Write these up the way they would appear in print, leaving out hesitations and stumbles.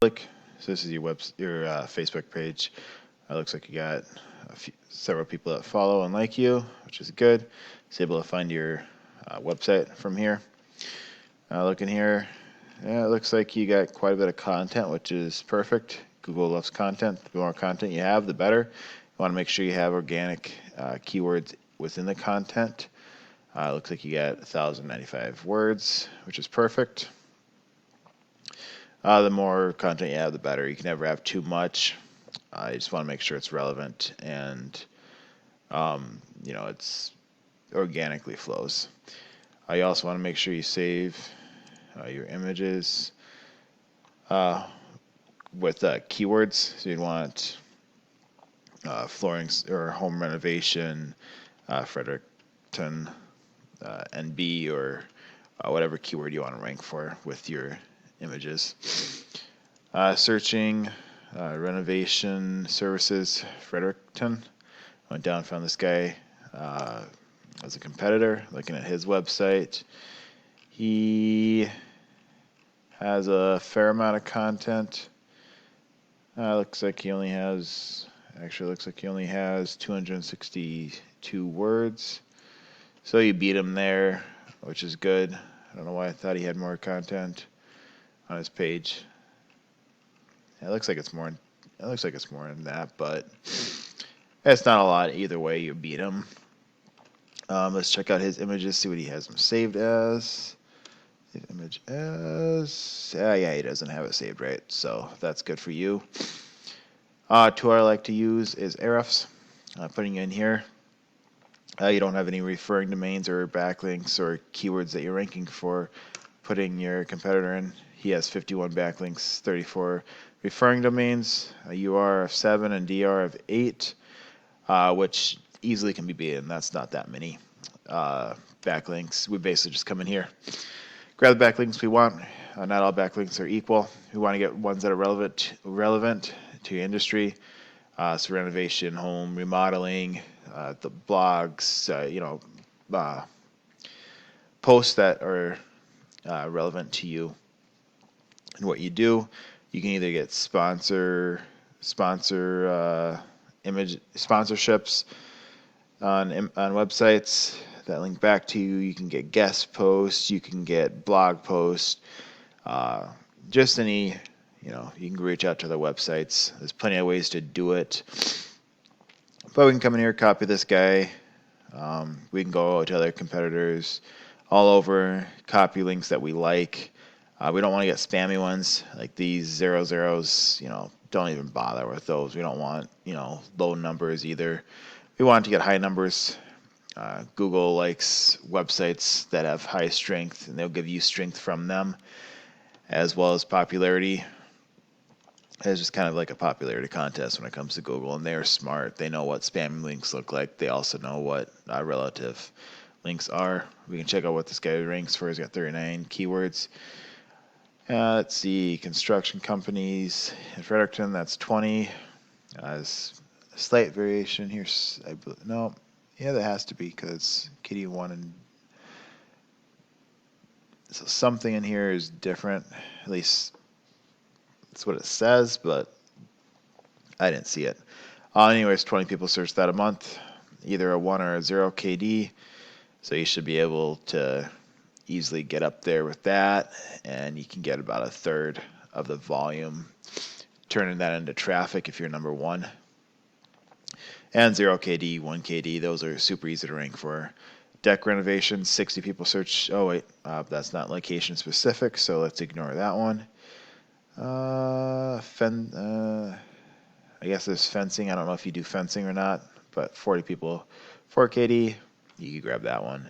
So this is your Facebook page. Looks like you got several people that follow and like you, which is good. It's able to find your website from here. Looking here, yeah, it looks like you got quite a bit of content, which is perfect. Google loves content. The more content you have, the better. You want to make sure you have organic keywords within the content. Looks like you got 1,095 words, which is perfect. The more content you have, the better. You can never have too much. You just want to make sure it's relevant and it's organically flows. You also want to make sure you save your images with keywords. So you'd want flooring or home renovation, Fredericton, NB, or whatever keyword you want to rank for with your images. Searching renovation services, Fredericton. Went down, found this guy as a competitor, looking at his website. He has a fair amount of content. Looks like he only has 262 words. So you beat him there, which is good. I don't know why I thought he had more content on his page. It looks like it's more. It looks like it's more than that, but it's not a lot. Either way, you beat him. Let's check out his images. See what he has them saved as. Image as. Yeah, he doesn't have it saved right, so that's good for you. Tool I like to use is Ahrefs. Putting in here. You don't have any referring domains or backlinks or keywords that you're ranking for. Putting your competitor in. He has 51 backlinks, 34 referring domains, a UR of 7 and DR of 8, which easily can be beaten. That's not that many backlinks. We basically just come in here, grab the backlinks we want. Not all backlinks are equal. We want to get ones that are relevant to your industry. So renovation, home, remodeling, the blogs, posts that are relevant to you and what you do. You can either get image sponsorships on websites that link back to you. You can get guest posts. You can get blog posts. Just any, you can reach out to their websites. There's plenty of ways to do it. But we can come in here, copy this guy. We can go to other competitors all over, copy links that we like. We don't want to get spammy ones like these 00s. Don't even bother with those. We don't want, low numbers either. We want to get high numbers. Google likes websites that have high strength, and they'll give you strength from them, as well as popularity. It's just kind of like a popularity contest when it comes to Google, and they're smart. They know what spam links look like. They also know what relative links are. We can check out what this guy ranks for. He's got 39 keywords. Let's see, construction companies in Fredericton, that's 20. There's a slight variation here. That has to be because Kitty 1 and so something in here is different. At least that's what it says, but I didn't see it. Anyways, 20 people searched that a month, either a 1 or a 0 KD. So you should be able to easily get up there with that, and you can get about a third of the volume, turning that into traffic if you're number 1. And 0 KD, 1 KD, those are super easy to rank for. Deck renovations, 60 people search. Oh wait, that's not location specific, so let's ignore that one. I guess there's fencing. I don't know if you do fencing or not, but 40 people, 4 KD, you can grab that one.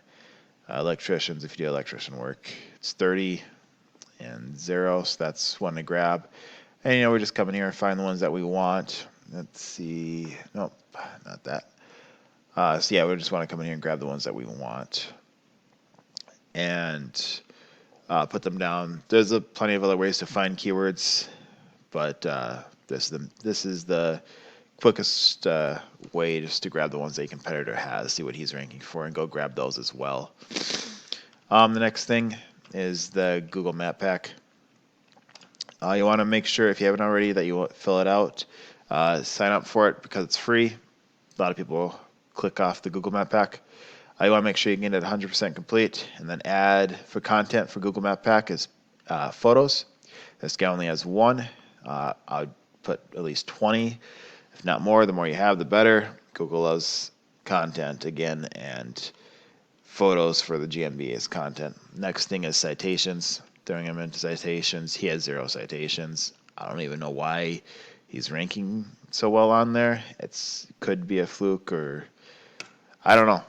Electricians, if you do electrician work, it's 30 and 0, so that's one to grab. And we're just coming here and find the ones that we want. Let's see. Nope, not that. So yeah, we just want to come in here and grab the ones that we want and put them down. There's plenty of other ways to find keywords, but this is the quickest way just to grab the ones that your competitor has, see what he's ranking for, and go grab those as well. The next thing is the Google Map Pack. You want to make sure, if you haven't already, that you fill it out. Sign up for it because it's free. A lot of people click off the Google Map Pack. You want to make sure you get it 100% complete, and then add for content for Google Map Pack is photos. This guy only has one. I'd put at least 20, if not more. The more you have, the better. Google loves content again, and photos for the GMB is content. Next thing is citations. Throwing him into citations. He has 0 citations. I don't even know why he's ranking so well on there. Could be a fluke, or I don't know.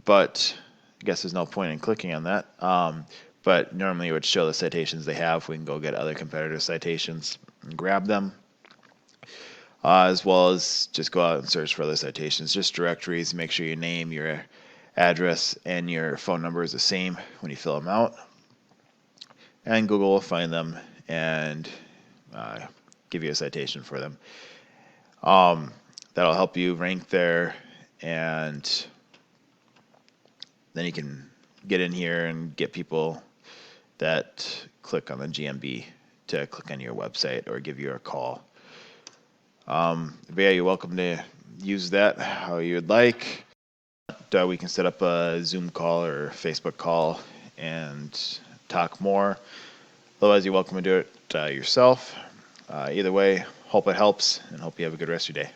But I guess there's no point in clicking on that. But normally it would show the citations they have. We can go get other competitor citations and grab them. As well as just go out and search for other citations, just directories. Make sure your name, your address, and your phone number is the same when you fill them out. And Google will find them and give you a citation for them. That'll help you rank there, and then you can get in here and get people that click on the GMB to click on your website or give you a call. But yeah, you're welcome to use that how you'd like. We can set up a Zoom call or Facebook call and talk more. Otherwise, you're welcome to do it yourself. Either way, hope it helps, and hope you have a good rest of your day.